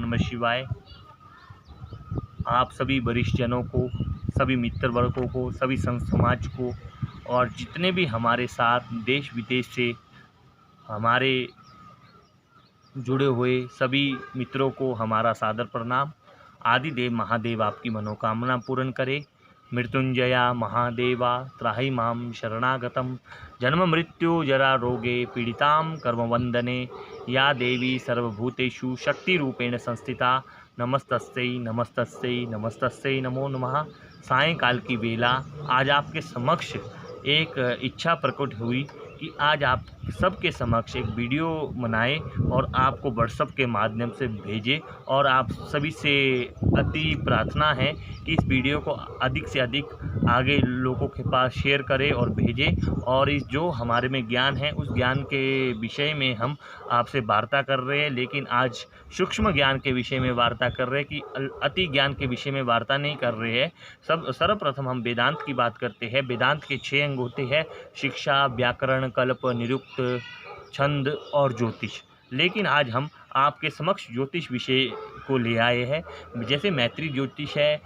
नमः शिवाय। आप सभी वरिष्ठ जनों को, सभी मित्र वर्गों को, सभी संत समाज को और जितने भी हमारे साथ देश विदेश से हमारे जुड़े हुए सभी मित्रों को हमारा सादर प्रणाम। आदिदेव महादेव आपकी मनोकामना पूर्ण करे। मृत्युंजया महादेवा त्राहि मां शरणागतम। जन्म मृत्यु जरा रोगे पीड़ितां कर्मवंदने या देवी सर्वभूतेषु शक्तिरूपेण संस्थिता नमस्तस्यै नमस्तस्यै नमस्तस्यै नमो नमः। सायंकाल की बेला आज आपके समक्ष एक इच्छा प्रकट हुई कि आज आप सबके समक्ष एक वीडियो बनाएं और आपको व्हाट्सएप के माध्यम से भेजें। और आप सभी से अति प्रार्थना है कि इस वीडियो को अधिक से अधिक आगे लोगों के पास शेयर करें और भेजें। और इस जो हमारे में ज्ञान है उस ज्ञान के विषय में हम आपसे वार्ता कर रहे हैं, लेकिन आज सूक्ष्म ज्ञान के विषय में वार्ता कर रहे हैं कि अति ज्ञान के विषय में वार्ता नहीं कर रहे हैं। सर्वप्रथम हम वेदांत की बात करते हैं। वेदांत के 6 अंग होते हैं: शिक्षा, व्याकरण, कल्प, निरुक्त, छंद और ज्योतिष। लेकिन आज हम आपके समक्ष ज्योतिष विषय को ले आए हैं। जैसे मैत्री ज्योतिष है,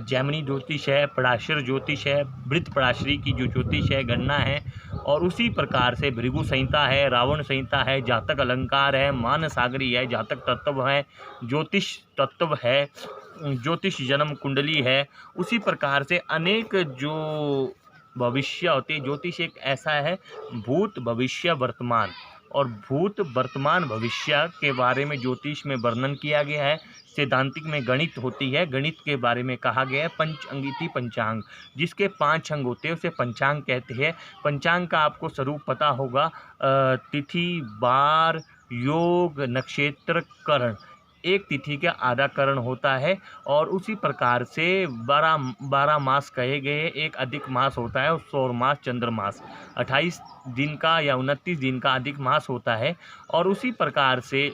जैमिनी ज्योतिष है, पराशर ज्योतिष है, बृहत्पराशरी की जो ज्योतिष है, गणना है, और उसी प्रकार से भृगु संहिता है, रावण संहिता है, जातक अलंकार है, मानसागरी है, जातक तत्व है, ज्योतिष तत्व है, ज्योतिष जन्म कुंडली है। उसी प्रकार से अनेक जो भविष्य होती है। ज्योतिष एक ऐसा है भूत, भविष्य, वर्तमान, और भूत, वर्तमान, भविष्य के बारे में ज्योतिष में वर्णन किया गया है। सैद्धांतिक में गणित होती है, गणित के बारे में कहा गया है पंचअंगिति पंचांग, जिसके 5 अंग होते हैं उसे पंचांग कहते हैं। पंचांग का आपको स्वरूप पता होगा, तिथि, वार, योग, नक्षत्र, करण। एक तिथि का आधा करण होता है। और उसी प्रकार से 12 मास कहे गए। एक अधिक मास होता है और सौर मास, चंद्रमास 28 दिन का या 29 दिन का अधिक मास होता है। और उसी प्रकार से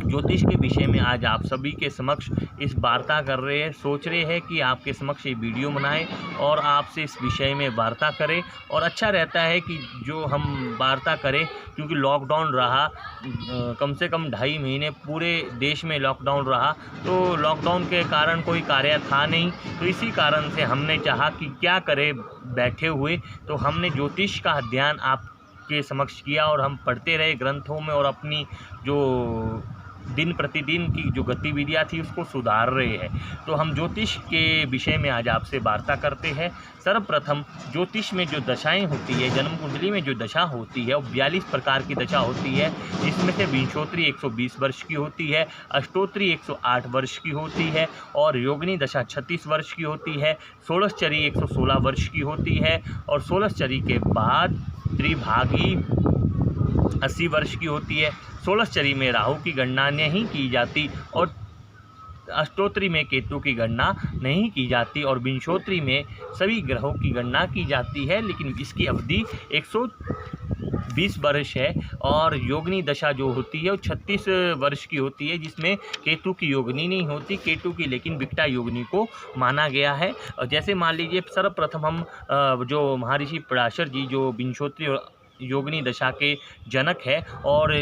ज्योतिष के विषय में आज आप सभी के समक्ष इस वार्ता कर रहे हैं। सोच रहे हैं कि आपके समक्ष ये वीडियो बनाएं और आपसे इस विषय में वार्ता करें। और अच्छा रहता है कि जो हम वार्ता करें, क्योंकि लॉकडाउन रहा, कम से कम 2.5 महीने पूरे देश में लॉकडाउन रहा, तो लॉकडाउन के कारण कोई कार्य था नहीं। तो इसी कारण से हमने चाहा कि क्या करें बैठे हुए, तो हमने ज्योतिष का अध्ययन आपके समक्ष किया और हम पढ़ते रहे ग्रंथों में और अपनी जो दिन प्रतिदिन की जो गतिविधियाँ थी उसको सुधार रहे हैं। तो हम ज्योतिष के विषय में आज आपसे वार्ता करते हैं। सर्वप्रथम ज्योतिष में जो दशाएं होती है, जन्म कुंडली में जो दशा होती है वो 42 प्रकार की दशा होती है, जिसमें से विंशोत्तरी 120 वर्ष की होती है, अष्टोत्तरी 108 वर्ष की होती है, और योगिनी दशा 36 वर्ष की होती है, षोडशचरी 116 वर्ष की होती है, और षोडशचरी के बाद त्रिभागी 80 वर्ष की होती है। षोडशचरी में राहु की गणना नहीं की जाती और अष्टोत्तरी में केतु की गणना नहीं की जाती, और विंशोत्तरी में सभी ग्रहों की गणना की जाती है, लेकिन इसकी अवधि 120 वर्ष है। और योगिनी दशा जो होती है वो 36 वर्ष की होती है, जिसमें केतु की योगिनी नहीं होती, केतु की लेकिन विकटा योगिनी को माना गया है। और जैसे मान लीजिए सर्वप्रथम हम जो महर्षि पराशर जी जो विंशोत्तरी और योगिनी दशा के जनक है और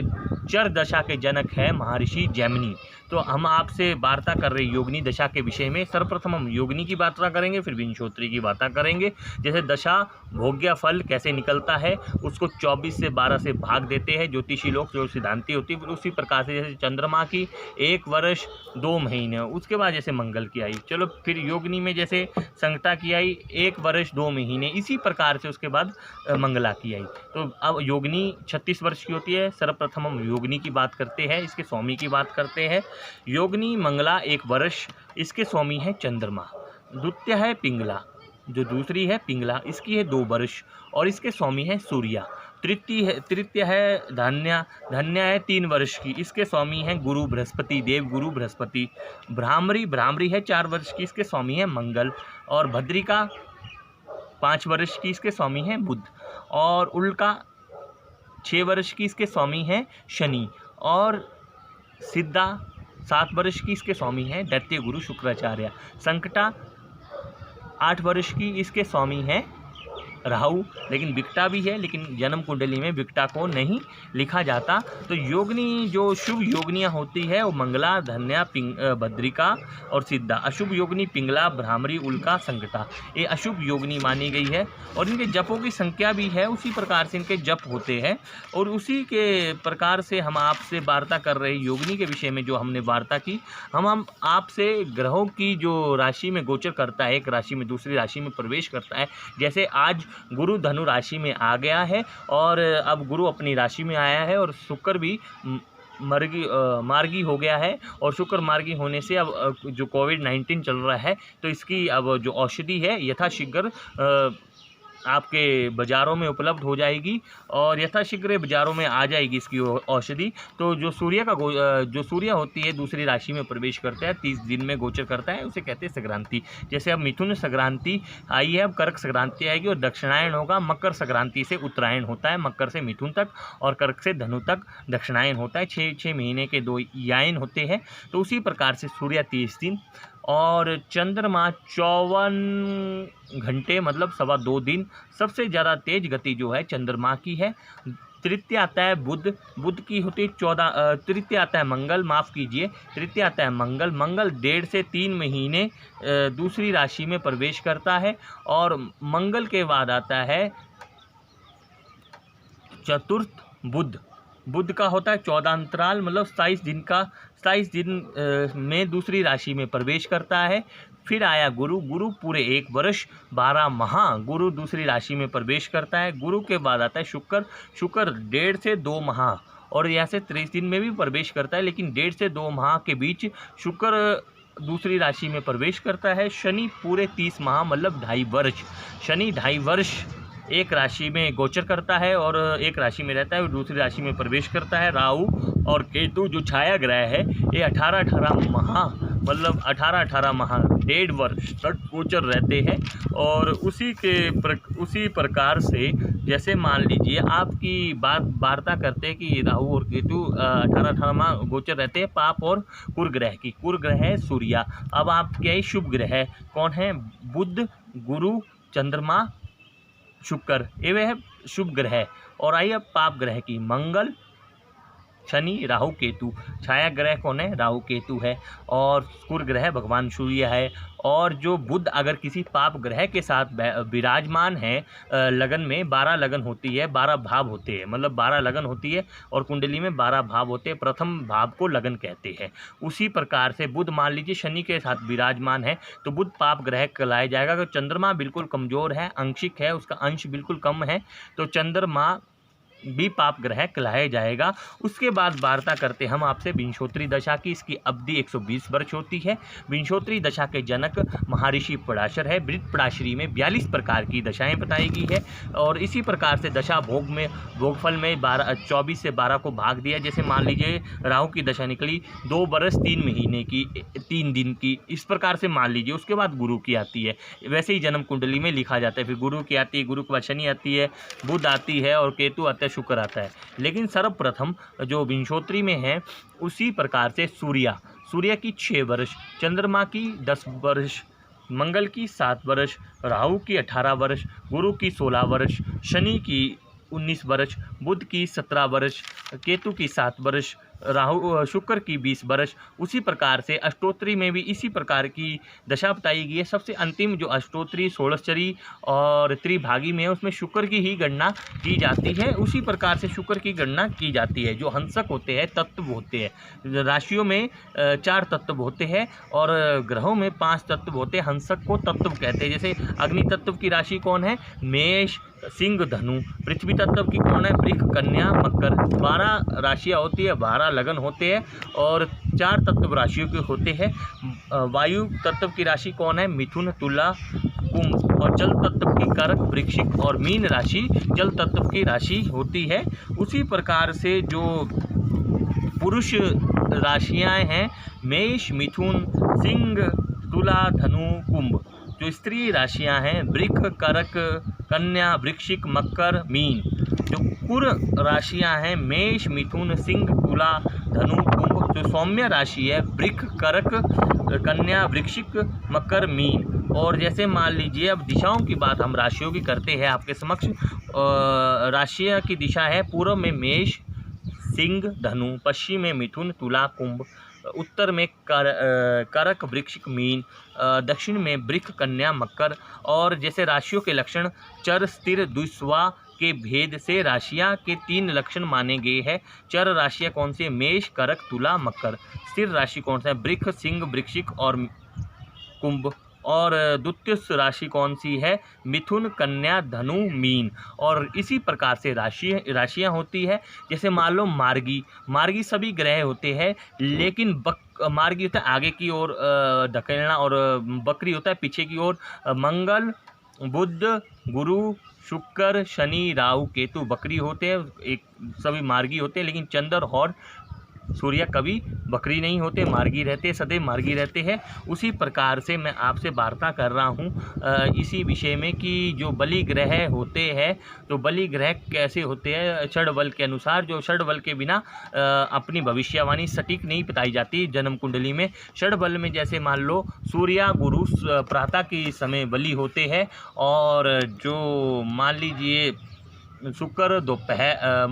चर दशा के जनक है महर्षि जैमिनी, तो हम आपसे वार्ता कर रहे योगिनी दशा के विषय में। सर्वप्रथम हम योगिनी की वार्ता करेंगे, फिर विंशोत्तरी की वार्ता करेंगे। जैसे दशा भोग्य फल कैसे निकलता है उसको 24 से 12 से भाग देते हैं ज्योतिषी लोग, जो सिद्धांति होती है। उसी प्रकार से जैसे चंद्रमा की 1 वर्ष 2 महीने, उसके बाद जैसे मंगल की आई, चलो फिर योगिनी में जैसे संगता की आई 1 वर्ष 2 महीने, इसी प्रकार से उसके बाद मंगला की आई। तो अब योगिनी 36 वर्ष की होती है। सर्वप्रथम हम योगिनी की बात करते हैं, इसके स्वामी की बात करते हैं। योगिनी मंगला 1 वर्ष, इसके स्वामी है चंद्रमा। द्वितीय है पिंगला, जो दूसरी है पिंगला, इसकी है 2 वर्ष और इसके स्वामी है सूर्या। तृतीय है धन्या, धन्या है 3 वर्ष की, इसके स्वामी हैं गुरु बृहस्पति, देव गुरु बृहस्पति। भ्रामरी है 4 वर्ष की, इसके स्वामी है मंगल। और भद्रिका 5 वर्ष की, इसके स्वामी हैं बुध। और उल्का 6 वर्ष की, इसके स्वामी हैं शनि। और सिद्धा 7 वर्ष की, इसके स्वामी हैं दैत्य गुरु शुक्राचार्य। संकटा 8 वर्ष की, इसके स्वामी हैं राहु, लेकिन विकटा भी है, लेकिन जन्म कुंडली में विकटा को नहीं लिखा जाता। तो योगिनी जो शुभ योगनियाँ होती है वो मंगला, धन्या, भद्रिका और सिद्धा। अशुभ योगिनी पिंगला, भ्रामरी, उल्का, संकटा, ये अशुभ योगिनी मानी गई है। और इनके जपों की संख्या भी है, उसी प्रकार से इनके जप होते हैं। और उसी के प्रकार से हम आपसे वार्ता कर रहे योगिनी के विषय में जो हमने वार्ता की, हम आपसे ग्रहों की जो राशि में गोचर करता है, एक राशि में दूसरी राशि में प्रवेश करता है। जैसे आज गुरु धनु राशि में आ गया है और अब गुरु अपनी राशि में आया है, और शुक्र भी मार्गी हो गया है। और शुक्र मार्गी होने से अब जो कोविड-19 चल रहा है, तो इसकी अब जो औषधि है यथाशीघ्र आपके बाज़ारों में उपलब्ध हो जाएगी और यथाशीघ्र बाज़ारों में आ जाएगी इसकी औषधि। तो जो सूर्य होती है दूसरी राशि में प्रवेश करता है, 30 दिन में गोचर करता है, उसे कहते हैं संक्रांति। जैसे अब मिथुन संक्रांति आई है, अब कर्क संक्रांति आएगी और दक्षिणायन होगा। मकर संक्रांति से उत्तरायण होता है, मकर से मिथुन तक, और कर्क से धनु तक दक्षिणायन होता है। 6 महीने के 2 यायन होते हैं। तो उसी प्रकार से सूर्य 30 दिन और चंद्रमा 54 घंटे मतलब 2.25 दिन। सबसे ज़्यादा तेज गति जो है चंद्रमा की है। तृतीय आता है बुध की होती है 14। तृतीय आता है मंगल, माफ़ कीजिए, तृतीय आता है मंगल 1.5 से 3 महीने दूसरी राशि में प्रवेश करता है। और मंगल के बाद आता है चतुर्थ बुध का होता है 14 अंतराल मतलब 27 दिन में दूसरी राशि में प्रवेश करता है। फिर आया गुरु पूरे 1 वर्ष 12 माह गुरु दूसरी राशि में प्रवेश करता है। गुरु के बाद आता है शुक्र 1.5 से 2 माह, और यहाँ से 30 दिन में भी प्रवेश करता है, लेकिन 1.5 से 2 माह के बीच शुक्र दूसरी राशि में प्रवेश करता है। शनि पूरे 30 माह मतलब 2.5 वर्ष, शनि 2.5 वर्ष एक राशि में गोचर करता है और एक राशि में रहता है और दूसरी राशि में प्रवेश करता है। राहु और केतु जो छाया ग्रह है ये 18 माह मतलब 18 माह 1.5 वर्ष तक गोचर रहते हैं। और उसी प्रकार से जैसे मान लीजिए आपकी वार्ता करते हैं कि राहु और केतु 18 माह गोचर रहते हैं पाप और कुरग्रह की। कुरग्रह है सूर्य। अब आपके शुभ ग्रह कौन है? बुध, गुरु, चंद्रमा, शुक्र, ये वह शुभ ग्रह। और आइए अब पाप ग्रह की। मंगल, शनि, राहु, केतु। छाया ग्रह कौन है? राहु केतु है। और कुर ग्रह भगवान सूर्य है। और जो बुध अगर किसी पाप ग्रह के साथ विराजमान है लगन में, 12 लगन होती है, 12 भाव होते हैं, मतलब 12 लगन होती है और कुंडली में 12 भाव होते हैं। प्रथम भाव को लगन कहते हैं। उसी प्रकार से बुध मान लीजिए शनि के साथ विराजमान है तो बुध पाप ग्रह कहलाया जाएगा। अगर चंद्रमा बिल्कुल कमज़ोर है, आंशिक है, उसका अंश बिल्कुल कम है, तो चंद्रमा भी पाप ग्रह कहलाया जाएगा। उसके बाद वार्ता करते हम आपसे विंशोत्तरी दशा की। इसकी अवधि 120 वर्ष होती है। विंशोत्तरी दशा के जनक महर्षि पराशर है। बृहत्पराशरी में 42 प्रकार की दशाएं बताई गई है। और इसी प्रकार से दशा भोगफल में 24 से 12 को भाग दिया। जैसे मान लीजिए राहु की दशा निकली 2 वर्ष 3 महीने की 3 दिन की, इस प्रकार से मान लीजिए। उसके बाद गुरु की आती है, वैसे ही जन्म कुंडली में लिखा जाता है। फिर गुरु की आती है, गुरु के बाद शनि आती है, बुध आती है और केतु आता है, शुक्र आता है। लेकिन सर्वप्रथम जो विंशोत्तरी में है उसी प्रकार से सूर्य की 6 वर्ष, चंद्रमा की 10 वर्ष, मंगल की 7 वर्ष, राहु की 18 वर्ष, गुरु की 16 वर्ष, शनि की 19 वर्ष, बुध की 17 वर्ष, केतु की 7 वर्ष, शुक्र की 20 वर्ष। उसी प्रकार से अष्टोत्तरी में भी इसी प्रकार की दशा बताई गई है। सबसे अंतिम जो अष्टोत्तरी, षोडशचरी और त्रिभागी में है उसमें शुक्र की ही गणना की जाती है। उसी प्रकार से शुक्र की गणना की जाती है। जो हंसक होते हैं, तत्व होते हैं, राशियों में 4 तत्व होते हैं और ग्रहों में 5 तत्व होते हैं। हंसक को तत्व कहते हैं। जैसे अग्नि तत्व की राशि कौन है? मेष, सिंह, धनु। पृथ्वी तत्व की कौन है? वृक, कन्या, मकर। 12 राशियाँ होती है, 12 लगन होते हैं और 4 तत्व राशियों के होते हैं। वायु तत्व की राशि कौन है? मिथुन, तुला, कुंभ। और जल तत्व की कर्क, वृश्चिक और मीन राशि जल तत्व की राशि होती है। उसी प्रकार से जो पुरुष राशियाँ हैं मेष, मिथुन, सिंह, तुला, धनु, कुंभ। जो स्त्री राशियां हैं वृक, करक, कन्या, वृश्चिक, मकर, मीन। जो कुर राशियां हैं मेष, मिथुन, सिंह, तुला, धनु, कुंभ। जो सौम्य राशि है वृक, करक, कन्या, वृश्चिक, मकर, मीन। और जैसे मान लीजिए अब दिशाओं की बात हम राशियों की करते हैं आपके समक्ष। राशियाँ की दिशा है पूर्व में मेष, सिंह, धनु, पश्चिम में मिथुन, तुला, कुंभ, उत्तर में करक, वृश्चिक, मीन, दक्षिण में वृक, कन्या, मकर। और जैसे राशियों के लक्षण चर, स्थिर, द्विस्वा के भेद से राशियां के 3 लक्षण माने गए हैं। चर राशियां कौन सी है? मेष, करक, तुला, मकर। स्थिर राशि कौन सा है? वृक, सिंह, वृश्चिक और कुंभ। और द्वितीय राशि कौन सी है? मिथुन, कन्या, धनु, मीन। और इसी प्रकार से राशियां होती है। जैसे मान लो मार्गी सभी ग्रह होते हैं, लेकिन मार्गी होता है आगे की ओर धकेलना, और बकरी होता है पीछे की ओर। मंगल, बुध, गुरु, शुक्र, शनि, राहु, केतु बकरी होते हैं, एक सभी मार्गी होते हैं। लेकिन चंद्र और सूर्य कभी बकरी नहीं होते, मार्गी रहते, सदैव मार्गी रहते हैं। उसी प्रकार से मैं आपसे वार्ता कर रहा हूँ इसी विषय में कि जो बलि ग्रह होते हैं, तो बलि ग्रह कैसे होते हैं षड बल के अनुसार। जो षड बल के बिना अपनी भविष्यवाणी सटीक नहीं बताई जाती जन्म कुंडली में। षड बल में जैसे मान लो सूर्य, गुरु प्रातः के समय बलि होते हैं, और जो मान लीजिए शुक्र दोपहर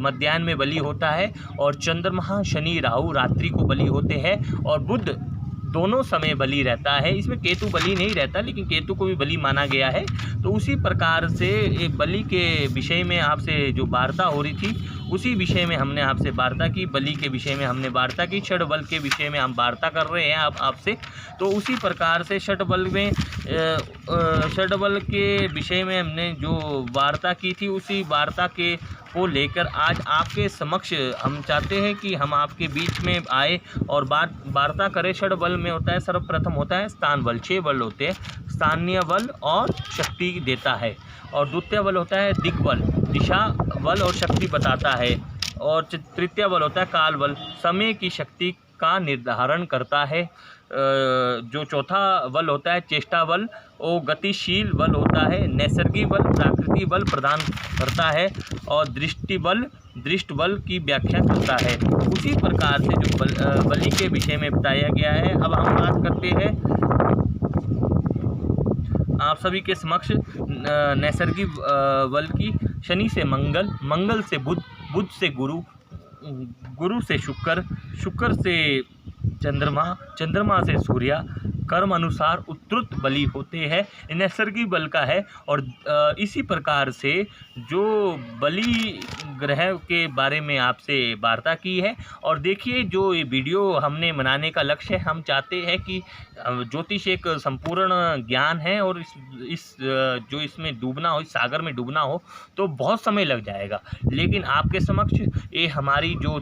मध्याह्न में बलि होता है, और चंद्रमा, शनि, राहु रात्रि को बलि होते हैं, और बुध दोनों समय बलि रहता है। इसमें केतु बलि नहीं रहता, लेकिन केतु को भी बलि माना गया है। तो उसी प्रकार से बलि के विषय में आपसे जो वार्ता हो रही थी, उसी विषय में हमने आपसे वार्ता की। बलि के विषय में हमने वार्ता की, षड बल के विषय में हम वार्ता कर रहे हैं आपसे। तो उसी प्रकार से षड बल के विषय में हमने जो वार्ता की थी, उसी वार्ता को लेकर आज आपके समक्ष हम चाहते हैं कि हम आपके बीच में आए और वार्ता करें। षड बल में होता है, सर्वप्रथम होता है स्थान बल, 6 बल होते हैं, स्थानीय बल और शक्ति देता है। और द्वितीय बल होता है दिग्बल, दिशा बल और शक्ति बताता है। और तृतीय बल होता है काल बल, समय की शक्ति का निर्धारण करता है। जो चौथा बल होता है चेष्टा बल, वो गतिशील बल होता है। नैसर्गिक बल प्राकृतिक बल प्रदान करता है, और दृष्ट बल की व्याख्या करता है। उसी प्रकार से जो बलि के विषय में बताया गया है। अब हम बात करते हैं आप सभी के समक्ष नैसर्गिक बल की। शनि से मंगल, मंगल से बुध, बुध से गुरु, गुरु से शुक्र, शुक्र से चंद्रमा, चंद्रमा से सूर्य। कर्म अनुसार उत्तरुत बलि होते हैं, नैसर्गिक बल का है। और इसी प्रकार से जो बलि ग्रह के बारे में आपसे वार्ता की है। और देखिए जो ये वीडियो हमने बनाने का लक्ष्य है, हम चाहते हैं कि ज्योतिष एक संपूर्ण ज्ञान है, और जो इसमें डूबना हो, इस सागर में डूबना हो तो बहुत समय लग जाएगा। लेकिन आपके समक्ष ये हमारी जो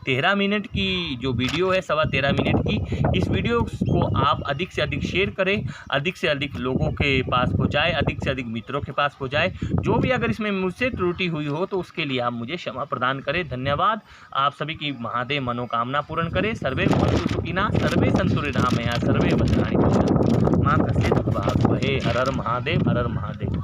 13 मिनट की जो वीडियो है, 13.25 मिनट की, इस वीडियो को आप अधिक से अधिक शेयर करें, अधिक से अधिक लोगों के पास पहुंचाएं, अधिक से अधिक मित्रों के पास पहुंचाएं। जो भी अगर इसमें मुझसे त्रुटि हुई हो तो उसके लिए आप मुझे क्षमा प्रदान करें। धन्यवाद। आप सभी की महादेव मनोकामना पूर्ण करें। सर्वे भवन्तु सुखिनः, सर्वे सन्तु निरामया, सर्वे भद्राणि पश्यन्तु मा कश्चित् दुःखभाग् भवेत्। हर हर महादेव, हर हर महादेव।